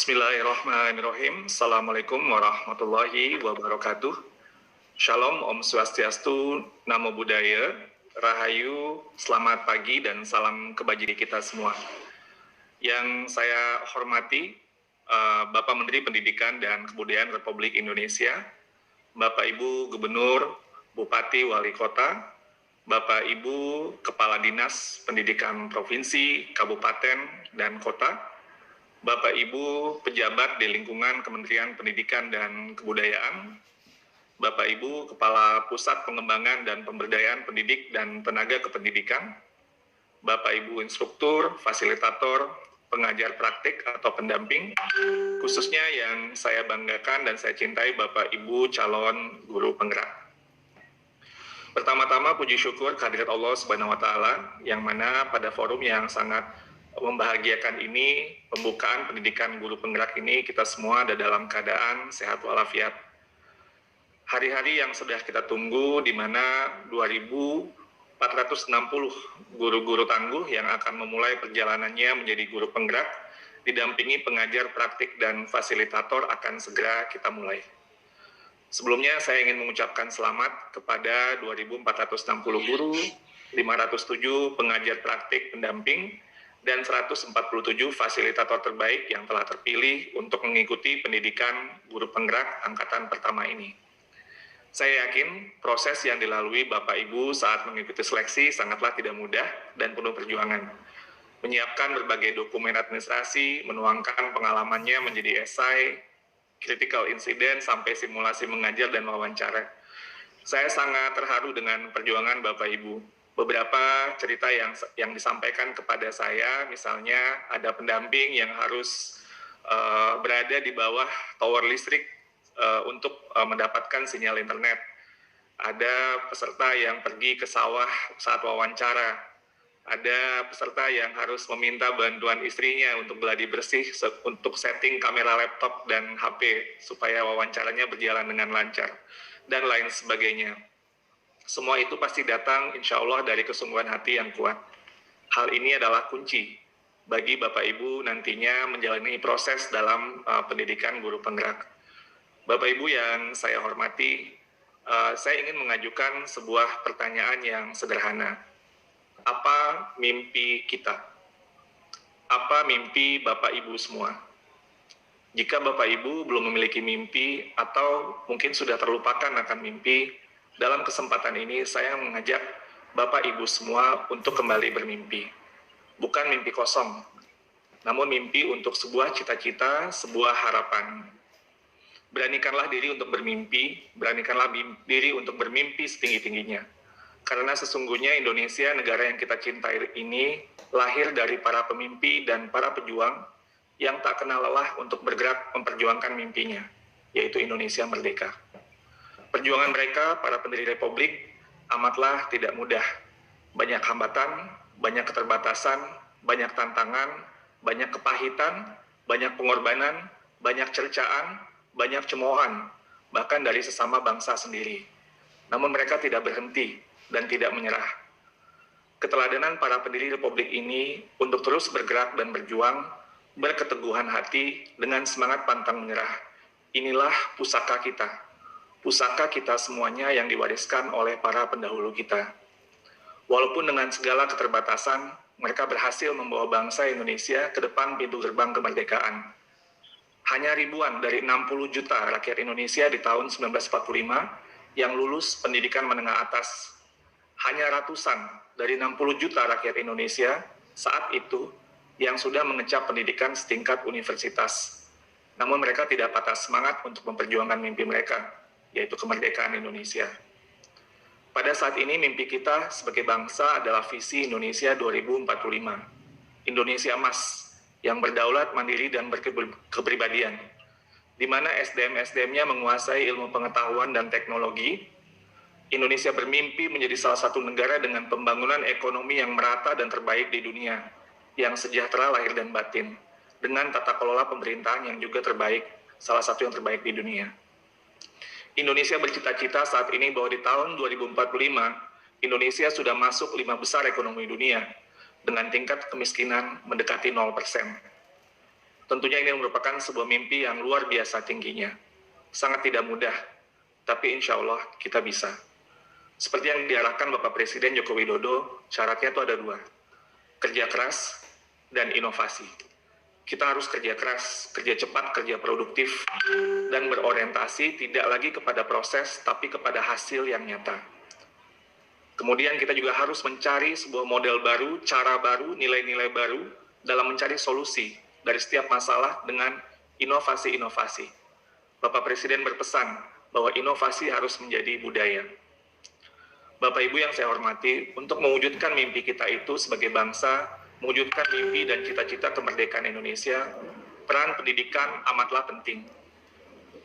Bismillahirrahmanirrahim. Assalamualaikum warahmatullahi wabarakatuh. Shalom, Om Swastiastu, Namo Buddhaya, Rahayu, selamat pagi dan salam kebajikan kita semua. Yang saya hormati, Bapak Menteri Pendidikan dan Kebudayaan Republik Indonesia, Bapak Ibu Gubernur, Bupati, Wali Kota, Bapak Ibu Kepala Dinas Pendidikan Provinsi, Kabupaten, dan Kota, Bapak Ibu pejabat di lingkungan Kementerian Pendidikan dan Kebudayaan, Bapak Ibu Kepala Pusat Pengembangan dan Pemberdayaan Pendidik dan Tenaga Kependidikan, Bapak Ibu instruktur, fasilitator, pengajar praktik atau pendamping, khususnya yang saya banggakan dan saya cintai Bapak Ibu calon guru penggerak. Pertama-tama puji syukur kehadirat Allah Subhanahu wa Ta'ala, yang mana pada forum yang sangat membahagiakan ini, pembukaan pendidikan guru penggerak ini, kita semua ada dalam keadaan sehat walafiat. Hari-hari yang sudah kita tunggu, di mana 2.460 guru-guru tangguh yang akan memulai perjalanannya menjadi guru penggerak, didampingi pengajar praktik dan fasilitator akan segera kita mulai. Sebelumnya saya ingin mengucapkan selamat kepada 2.460 guru, 507 pengajar praktik pendamping, dan 147 fasilitator terbaik yang telah terpilih untuk mengikuti pendidikan guru penggerak angkatan pertama ini. Saya yakin proses yang dilalui Bapak Ibu saat mengikuti seleksi sangatlah tidak mudah dan penuh perjuangan. Menyiapkan berbagai dokumen administrasi, menuangkan pengalamannya menjadi esai, critical incident, sampai simulasi mengajar dan wawancara. Saya sangat terharu dengan perjuangan Bapak Ibu. Beberapa cerita yang disampaikan kepada saya, misalnya ada pendamping yang harus berada di bawah tower listrik untuk mendapatkan sinyal internet. Ada peserta yang pergi ke sawah saat wawancara. Ada peserta yang harus meminta bantuan istrinya untuk gladi bersih untuk setting kamera laptop dan HP supaya wawancaranya berjalan dengan lancar, dan lain sebagainya. Semua itu pasti datang insya Allah dari kesungguhan hati yang kuat. Hal ini adalah kunci bagi Bapak Ibu nantinya menjalani proses dalam pendidikan guru penggerak. Bapak Ibu yang saya hormati, saya ingin mengajukan sebuah pertanyaan yang sederhana. Apa mimpi kita? Apa mimpi Bapak Ibu semua? Jika Bapak Ibu belum memiliki mimpi atau mungkin sudah terlupakan akan mimpi, dalam kesempatan ini saya mengajak Bapak Ibu semua untuk kembali bermimpi. Bukan mimpi kosong, namun mimpi untuk sebuah cita-cita, sebuah harapan. Beranikanlah diri untuk bermimpi, beranikanlah diri untuk bermimpi setinggi-tingginya. Karena sesungguhnya Indonesia, negara yang kita cintai ini, lahir dari para pemimpi dan para pejuang yang tak kenal lelah untuk bergerak memperjuangkan mimpinya, yaitu Indonesia merdeka. Perjuangan mereka, para pendiri republik, amatlah tidak mudah. Banyak hambatan, banyak keterbatasan, banyak tantangan, banyak kepahitan, banyak pengorbanan, banyak cercaan, banyak cemoohan, bahkan dari sesama bangsa sendiri. Namun mereka tidak berhenti dan tidak menyerah. Keteladanan para pendiri republik ini untuk terus bergerak dan berjuang, berketeguhan hati dengan semangat pantang menyerah. Inilah pusaka kita. Pusaka kita semuanya yang diwariskan oleh para pendahulu kita. Walaupun dengan segala keterbatasan, mereka berhasil membawa bangsa Indonesia ke depan pintu gerbang kemerdekaan. Hanya ribuan dari 60 juta rakyat Indonesia di tahun 1945 yang lulus pendidikan menengah atas. Hanya ratusan dari 60 juta rakyat Indonesia saat itu yang sudah mengecap pendidikan setingkat universitas. Namun mereka tidak patah semangat untuk memperjuangkan mimpi mereka, yaitu kemerdekaan Indonesia. Pada saat ini mimpi kita sebagai bangsa adalah visi Indonesia 2045. Indonesia emas yang berdaulat, mandiri, dan berkepribadian, di mana SDM-SDM-nya menguasai ilmu pengetahuan dan teknologi. Indonesia bermimpi menjadi salah satu negara dengan pembangunan ekonomi yang merata dan terbaik di dunia, yang sejahtera lahir dan batin, dengan tata kelola pemerintahan yang juga terbaik, salah satu yang terbaik di dunia. Indonesia bercita-cita saat ini bahwa di tahun 2045, Indonesia sudah masuk 5 besar ekonomi dunia, dengan tingkat kemiskinan mendekati 0%. Tentunya ini merupakan sebuah mimpi yang luar biasa tingginya. Sangat tidak mudah, tapi insya Allah kita bisa. Seperti yang diarahkan Bapak Presiden Joko Widodo, syaratnya itu ada 2. Kerja keras dan inovasi. Kita harus kerja keras, kerja cepat, kerja produktif, dan berorientasi tidak lagi kepada proses, tapi kepada hasil yang nyata. Kemudian kita juga harus mencari sebuah model baru, cara baru, nilai-nilai baru dalam mencari solusi dari setiap masalah dengan inovasi-inovasi. Bapak Presiden berpesan bahwa inovasi harus menjadi budaya. Bapak Ibu yang saya hormati, untuk mewujudkan mimpi kita itu sebagai bangsa, mewujudkan mimpi dan cita-cita kemerdekaan Indonesia, peran pendidikan amatlah penting.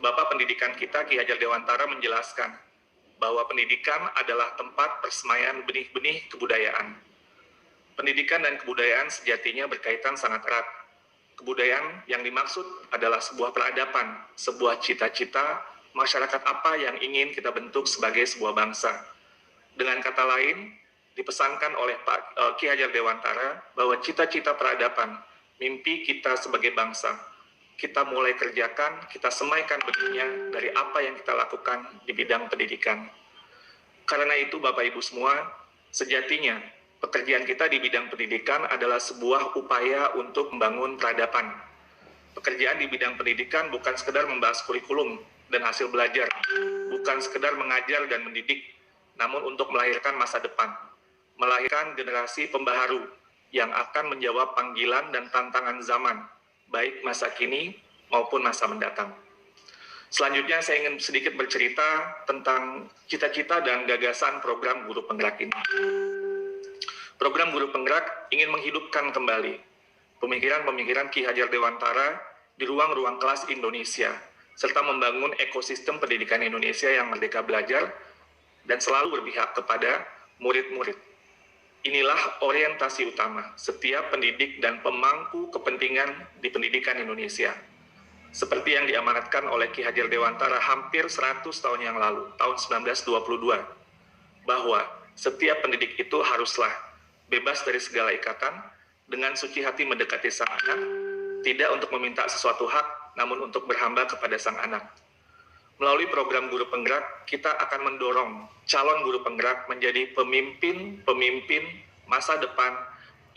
Bapak Pendidikan kita, Ki Hajar Dewantara, menjelaskan bahwa pendidikan adalah tempat persemaian benih-benih kebudayaan. Pendidikan dan kebudayaan sejatinya berkaitan sangat erat. Kebudayaan yang dimaksud adalah sebuah peradaban, sebuah cita-cita, masyarakat apa yang ingin kita bentuk sebagai sebuah bangsa. Dengan kata lain, dipesankan oleh Pak Ki Hajar Dewantara bahwa cita-cita peradaban, mimpi kita sebagai bangsa, kita mulai kerjakan, kita semaikan benihnya dari apa yang kita lakukan di bidang pendidikan. Karena itu Bapak Ibu semua, sejatinya pekerjaan kita di bidang pendidikan adalah sebuah upaya untuk membangun peradaban. Pekerjaan di bidang pendidikan bukan sekedar membahas kurikulum dan hasil belajar, bukan sekedar mengajar dan mendidik, namun untuk melahirkan masa depan, melahirkan generasi pembaharu yang akan menjawab panggilan dan tantangan zaman, baik masa kini maupun masa mendatang. Selanjutnya saya ingin sedikit bercerita tentang cita-cita dan gagasan program Guru Penggerak ini. Program Guru Penggerak ingin menghidupkan kembali pemikiran-pemikiran Ki Hajar Dewantara di ruang-ruang kelas Indonesia, serta membangun ekosistem pendidikan Indonesia yang merdeka belajar dan selalu berpihak kepada murid-murid. Inilah orientasi utama setiap pendidik dan pemangku kepentingan di pendidikan Indonesia. Seperti yang diamanatkan oleh Ki Hajar Dewantara hampir 100 tahun yang lalu, tahun 1922, bahwa setiap pendidik itu haruslah bebas dari segala ikatan, dengan suci hati mendekati sang anak, tidak untuk meminta sesuatu hak, namun untuk berhamba kepada sang anak. Melalui program Guru Penggerak, kita akan mendorong calon guru penggerak menjadi pemimpin masa depan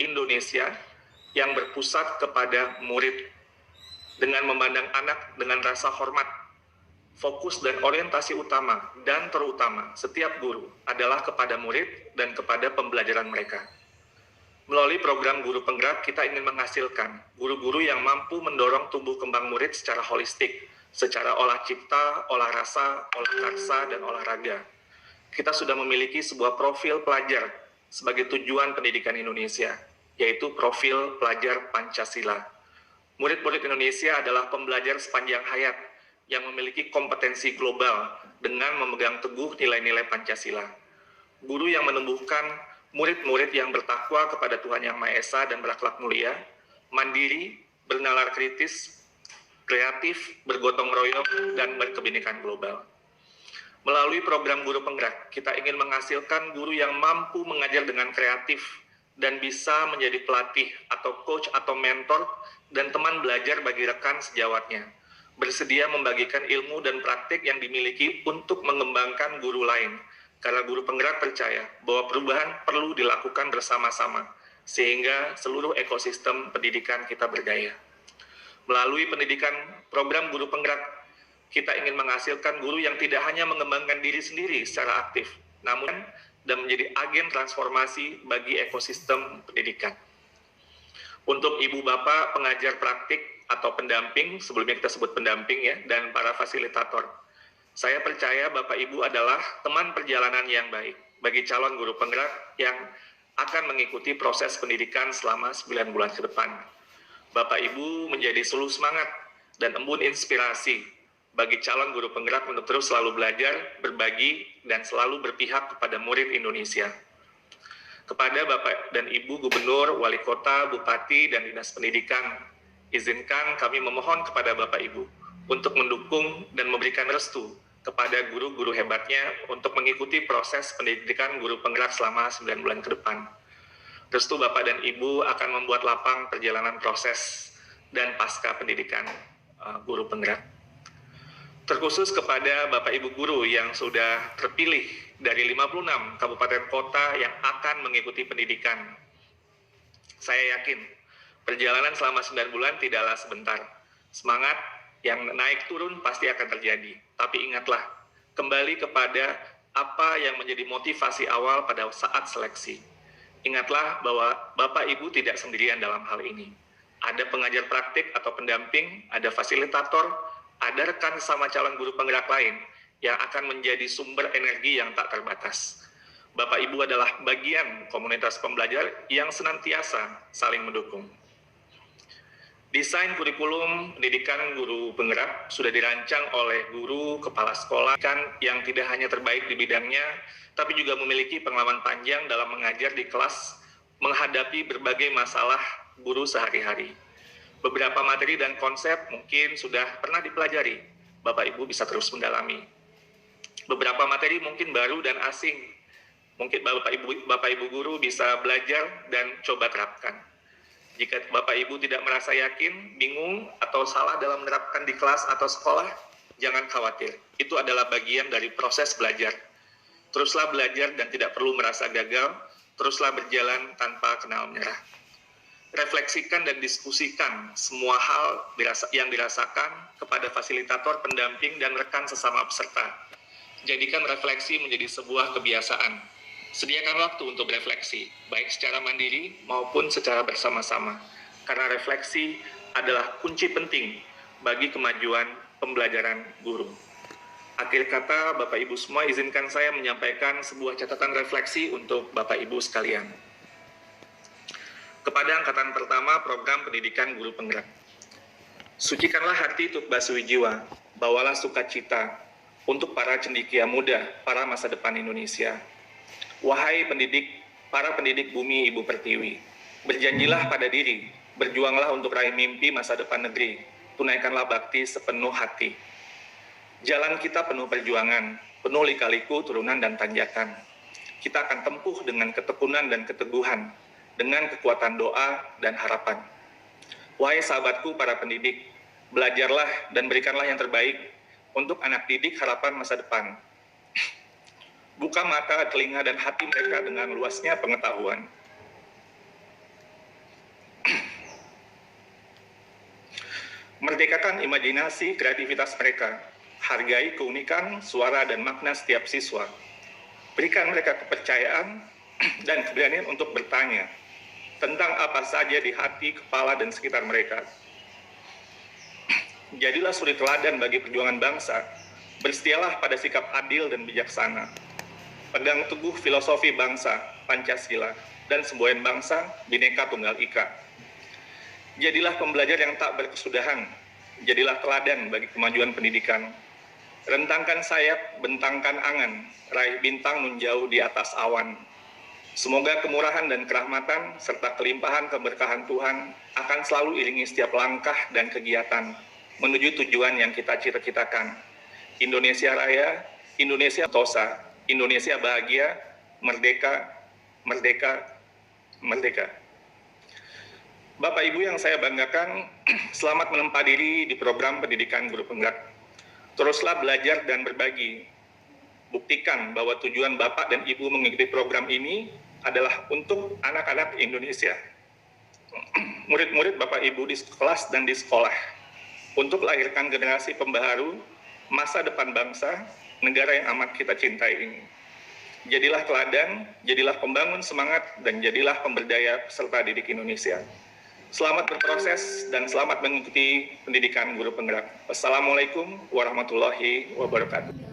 Indonesia yang berpusat kepada murid, dengan memandang anak dengan rasa hormat. Fokus dan orientasi utama dan terutama setiap guru adalah kepada murid dan kepada pembelajaran mereka. Melalui program Guru Penggerak, kita ingin menghasilkan guru-guru yang mampu mendorong tumbuh kembang murid secara holistik, secara olah cipta, olah rasa, olah karsa, dan olahraga. Kita sudah memiliki sebuah profil pelajar sebagai tujuan pendidikan Indonesia, yaitu profil pelajar Pancasila. Murid-murid Indonesia adalah pembelajar sepanjang hayat yang memiliki kompetensi global dengan memegang teguh nilai-nilai Pancasila. Guru yang menumbuhkan murid-murid yang bertakwa kepada Tuhan Yang Maha Esa dan berakhlak mulia, mandiri, bernalar kritis, kreatif, bergotong royong, dan berkebinekaan global. Melalui program Guru Penggerak, kita ingin menghasilkan guru yang mampu mengajar dengan kreatif dan bisa menjadi pelatih atau coach atau mentor dan teman belajar bagi rekan sejawatnya, bersedia membagikan ilmu dan praktik yang dimiliki untuk mengembangkan guru lain, karena Guru Penggerak percaya bahwa perubahan perlu dilakukan bersama-sama, sehingga seluruh ekosistem pendidikan kita berdaya. Melalui pendidikan program Guru Penggerak, kita ingin menghasilkan guru yang tidak hanya mengembangkan diri sendiri secara aktif, namun dan menjadi agen transformasi bagi ekosistem pendidikan. Untuk ibu bapak pengajar praktik atau pendamping, sebelumnya kita sebut pendamping ya, dan para fasilitator, saya percaya bapak ibu adalah teman perjalanan yang baik bagi calon guru penggerak yang akan mengikuti proses pendidikan selama 9 bulan ke depan. Bapak Ibu menjadi suluh semangat dan embun inspirasi bagi calon guru penggerak untuk terus selalu belajar, berbagi, dan selalu berpihak kepada murid Indonesia. Kepada Bapak dan Ibu Gubernur, Wali Kota, Bupati, dan Dinas Pendidikan, izinkan kami memohon kepada Bapak Ibu untuk mendukung dan memberikan restu kepada guru-guru hebatnya untuk mengikuti proses pendidikan guru penggerak selama 9 bulan ke depan. Restu Bapak dan Ibu akan membuat lapang perjalanan proses dan pasca pendidikan guru penggerak. Terkhusus kepada Bapak Ibu guru yang sudah terpilih dari 56 kabupaten kota yang akan mengikuti pendidikan. Saya yakin perjalanan selama 9 bulan tidaklah sebentar. Semangat yang naik turun pasti akan terjadi. Tapi ingatlah, kembali kepada apa yang menjadi motivasi awal pada saat seleksi. Ingatlah bahwa Bapak Ibu tidak sendirian dalam hal ini. Ada pengajar praktik atau pendamping, ada fasilitator, ada rekan sama calon guru penggerak lain yang akan menjadi sumber energi yang tak terbatas. Bapak Ibu adalah bagian komunitas pembelajar yang senantiasa saling mendukung. Desain kurikulum pendidikan guru penggerak sudah dirancang oleh guru kepala sekolah yang tidak hanya terbaik di bidangnya, tapi juga memiliki pengalaman panjang dalam mengajar di kelas menghadapi berbagai masalah guru sehari-hari. Beberapa materi dan konsep mungkin sudah pernah dipelajari, Bapak Ibu bisa terus mendalami. Beberapa materi mungkin baru dan asing, mungkin Bapak Ibu guru bisa belajar dan coba terapkan. Jika Bapak Ibu tidak merasa yakin, bingung, atau salah dalam menerapkan di kelas atau sekolah, jangan khawatir. Itu adalah bagian dari proses belajar. Teruslah belajar dan tidak perlu merasa gagal, teruslah berjalan tanpa kenal menyerah. Refleksikan dan diskusikan semua hal yang dirasakan kepada fasilitator, pendamping, dan rekan sesama peserta. Jadikan refleksi menjadi sebuah kebiasaan. Sediakan waktu untuk berefleksi, baik secara mandiri maupun secara bersama-sama. Karena refleksi adalah kunci penting bagi kemajuan pembelajaran guru. Akhir kata, Bapak Ibu semua, izinkan saya menyampaikan sebuah catatan refleksi untuk Bapak Ibu sekalian. Kepada angkatan pertama program pendidikan guru penggerak. Sucikanlah hati untuk basuhi jiwa, bawalah sukacita untuk para cendekia muda, para masa depan Indonesia. Wahai para pendidik bumi Ibu Pertiwi, berjanjilah pada diri, berjuanglah untuk raih mimpi masa depan negeri, tunaikanlah bakti sepenuh hati. Jalan kita penuh perjuangan, penuh lika-liku, turunan dan tanjakan. Kita akan tempuh dengan ketekunan dan keteguhan, dengan kekuatan doa dan harapan. Wahai sahabatku para pendidik, belajarlah dan berikanlah yang terbaik untuk anak didik harapan masa depan. Buka mata, telinga, dan hati mereka dengan luasnya pengetahuan. Merdekakan imajinasi kreativitas mereka. Hargai keunikan, suara, dan makna setiap siswa. Berikan mereka kepercayaan dan keberanian untuk bertanya tentang apa saja di hati, kepala, dan sekitar mereka. Jadilah suri teladan bagi perjuangan bangsa. Bersetialah pada sikap adil dan bijaksana. Pegang teguh filosofi bangsa, Pancasila, dan semboyan bangsa, Bhinneka Tunggal Ika. Jadilah pembelajar yang tak berkesudahan. Jadilah teladan bagi kemajuan pendidikan. Rentangkan sayap, bentangkan angan, raih bintang menjauh di atas awan. Semoga kemurahan dan kerahmatan, serta kelimpahan keberkahan Tuhan akan selalu iringi setiap langkah dan kegiatan menuju tujuan yang kita cita-citakan. Indonesia Raya, Indonesia Tosa, Indonesia bahagia, merdeka, merdeka, merdeka. Bapak Ibu yang saya banggakan, selamat menempa diri di program pendidikan guru penggerak. Teruslah belajar dan berbagi. Buktikan bahwa tujuan Bapak dan Ibu mengikuti program ini adalah untuk anak-anak Indonesia. Murid-murid Bapak Ibu di kelas dan di sekolah. Untuk melahirkan generasi pembaharu, masa depan bangsa, negara yang amat kita cintai ini. Jadilah teladan, jadilah pembangun semangat, dan jadilah pemberdaya peserta didik Indonesia. Selamat berproses dan selamat mengikuti pendidikan guru penggerak. Wassalamualaikum warahmatullahi wabarakatuh.